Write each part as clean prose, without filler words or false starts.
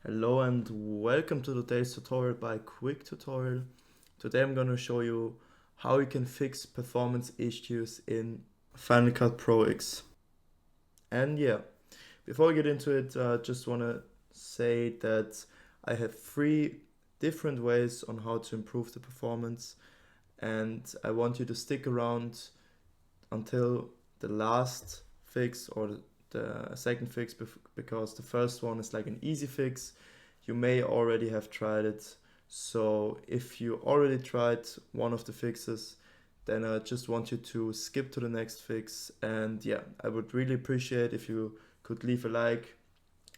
Hello and welcome to today's tutorial by Quick Tutorial. Today I'm going to show you how you can fix performance issues in Final Cut Pro X. And yeah, before I get into it, I just want to say that I have 3 different ways on how to improve the performance, and I want you to stick around until the last fix or the second fix, because the first one is like an easy fix. You may already have tried it. So if you already tried one of the fixes, then I just want you to skip to the next fix. And yeah, I would really appreciate if you could leave a like,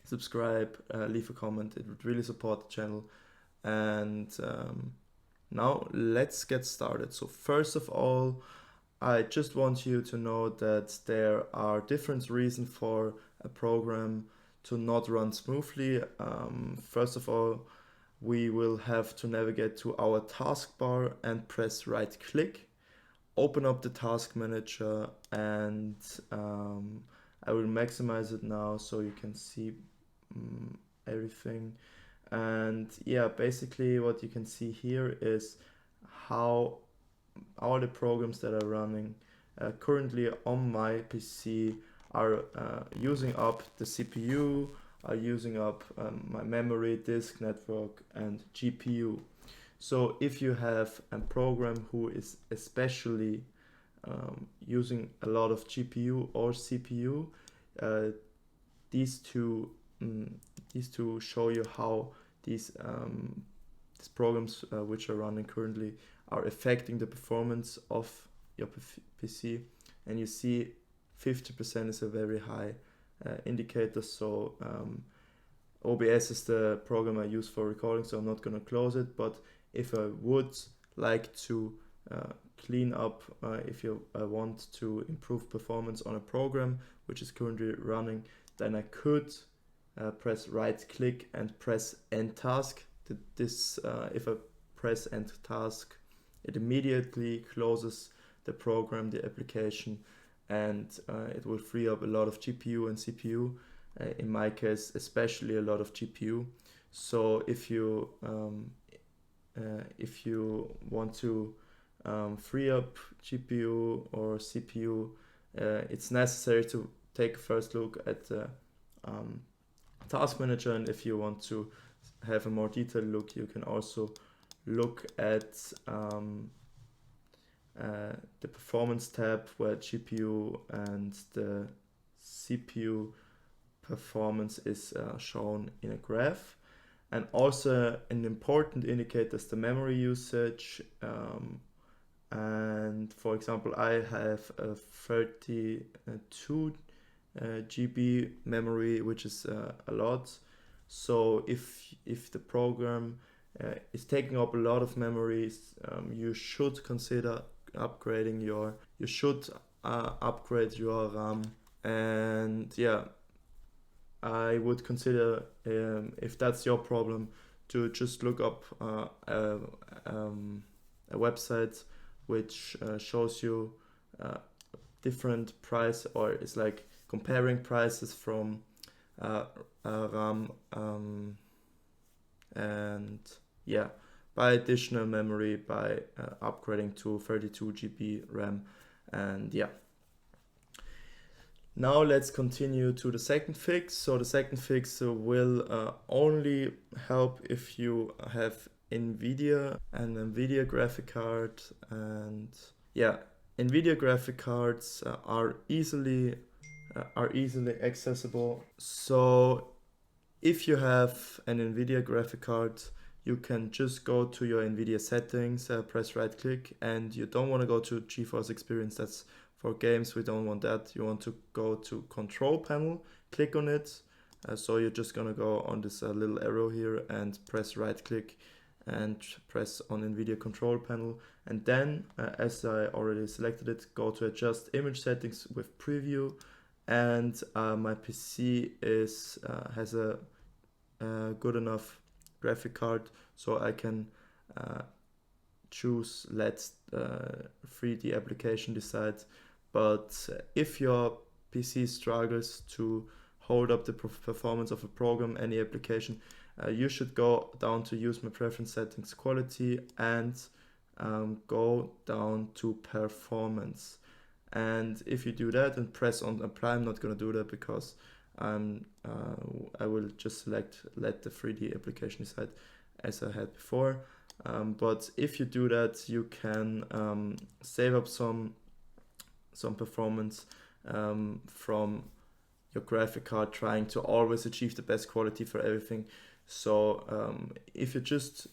subscribe, leave a comment. It would really support the channel. And now let's get started. So first of all, I just want you to know that there are different reasons for a program to not run smoothly. First of all, we will have to navigate to our taskbar and press right click, open up the task manager, and I will maximize it now so you can see everything. And yeah, basically what you can see here is how all the programs that are running currently on my PC are using up the CPU, are using up my memory, disk network, and GPU. So if you have a program who is especially using a lot of GPU or CPU, uh, these two show you how these programs which are running currently are affecting the performance of your PC. And you see 50% is a very high indicator. So OBS is the program I use for recording, so I'm not going to close it. But if I would like to clean up, if you want to improve performance on a program which is currently running, then I could press right click and press end task. If I press end task, it immediately closes the program, the application, and it will free up a lot of GPU and CPU. In my case, especially a lot of GPU. So if you want to free up GPU or CPU, it's necessary to take a first look at the task manager, and if you want to have a more detailed look, you can also look at the performance tab, where GPU and the CPU performance is shown in a graph. And also an important indicator is the memory usage. And for example, I have a 32 GB memory, which is a lot. So if the program is taking up a lot of memories, you should consider upgrading upgrade your RAM. And yeah, I would consider, if that's your problem, to just look up a website which shows you different price, or it's like comparing prices from RAM and yeah, buy additional memory by upgrading to 32 GB RAM. And yeah, now let's continue to the second fix. So the second fix will only help if you have NVIDIA and NVIDIA graphic card. And yeah, NVIDIA graphic cards are easily accessible. So if you have an NVIDIA graphic card, you can just go to your NVIDIA settings, press right click, and you don't want to go to GeForce Experience. That's for games. We don't want that. You want to go to control panel, click on it. So you're just gonna go on this little arrow here and press right click and press on NVIDIA control panel. And then, as I already selected it, go to adjust image settings with preview. And my PC has a good enough graphic card, so I can choose let 3D application decide. But if your PC struggles to hold up the performance of a program, any application, you should go down to use my preference settings quality and go down to performance. And if you do that and press on apply, I'm not going to do that because I will just let the 3D application decide as I had before. But if you do that, you can save up some performance from your graphic card, trying to always achieve the best quality for everything. So if you just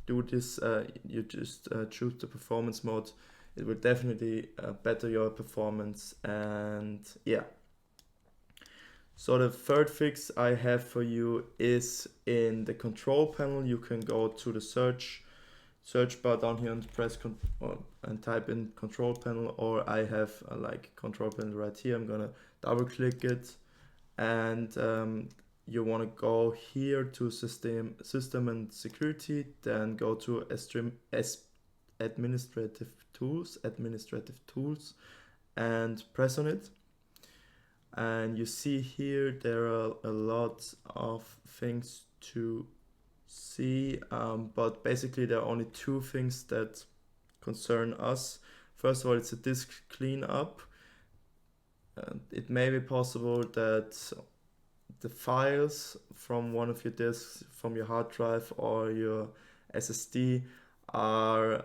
do this, you just choose the performance mode, it will definitely better your performance. And yeah, so the third fix I have for you is in the control panel. You can go to the search bar down here and press and type in control panel, or I have like control panel right here. I'm gonna double click it, and you want to go here to system and security, then go to administrative tools, and press on it. And you see here there are a lot of things to see, but basically there are only two things that concern us. First of all, it's a disk cleanup. It may be possible that the files from one of your disks, from your hard drive or your SSD, are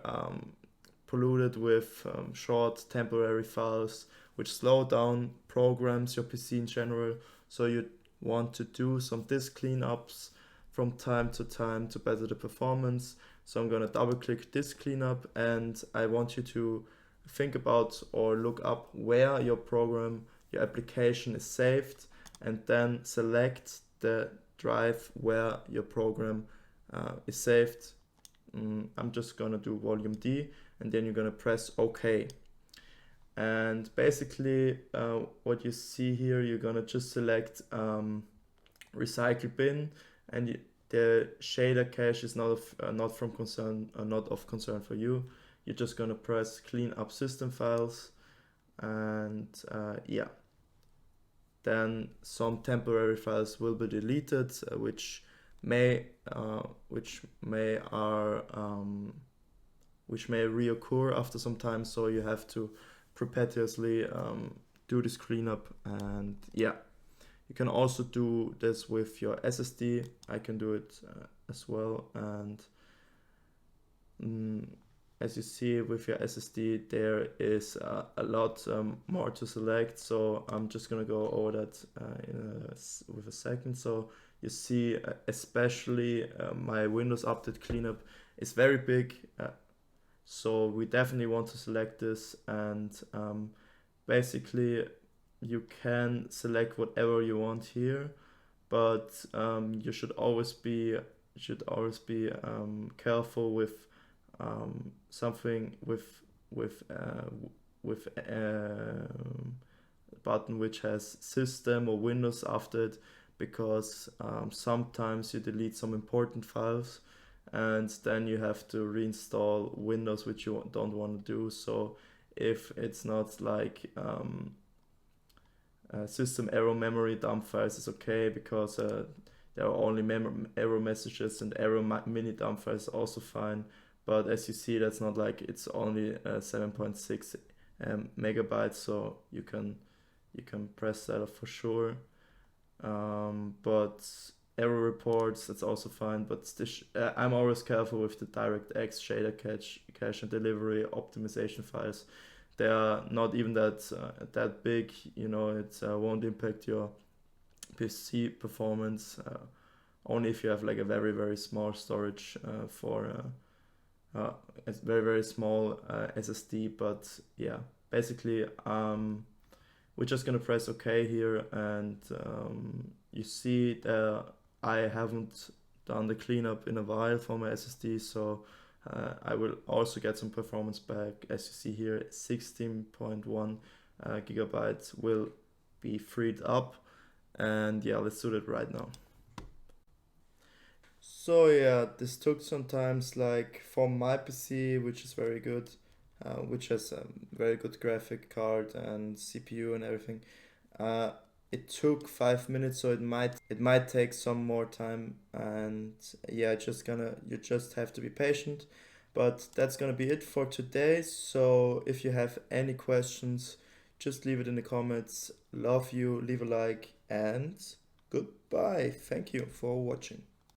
polluted with short temporary files which slow down programs, your PC in general. So you want to do some disk cleanups from time to time to better the performance. So I'm going to double click disk cleanup, and I want you to think about or look up where your program, your application is saved, and then select the drive where your program is saved. I'm just gonna do volume D, and then you're gonna press OK. And basically what you see here, you're gonna just select recycle bin, and the shader cache is not of concern for you. You're just gonna press clean up system files, and yeah, then some temporary files will be deleted, which may reoccur after some time. So you have to perpetuously do this cleanup. And yeah, you can also do this with your SSD. I can do it as well. And as you see with your SSD, there is a lot more to select. So I'm just gonna go over that with a second. So you see, especially my Windows Update cleanup is very big. So we definitely want to select this, and basically you can select whatever you want here, but you should always be careful with something with a button which has system or Windows after it, because sometimes you delete some important files and then you have to reinstall Windows, which you don't want to do. So if it's not like system error memory dump files is okay, because there are only error messages, and error mini dump files also fine. But as you see, that's not like, it's only 7.6 megabytes, so you can press that off for sure. But error reports, that's also fine. But I'm always careful with the DirectX shader cache and delivery optimization files. They are not even that big, you know. It won't impact your PC performance, only if you have like a very, very small storage for a very, very small SSD. But yeah, basically we're just gonna press OK here, and you see that I haven't done the cleanup in a while for my SSD, so I will also get some performance back. As you see here, 16.1 gigabytes will be freed up, and yeah, let's do that right now. So yeah, this took some time. Like for my PC, which is very good, which has a very good graphic card and CPU and everything, it took 5 minutes, so it might take some more time, and yeah, you just have to be patient. But that's gonna be it for today. So if you have any questions, just leave it in the comments. Love you, leave a like, and goodbye. Thank you for watching.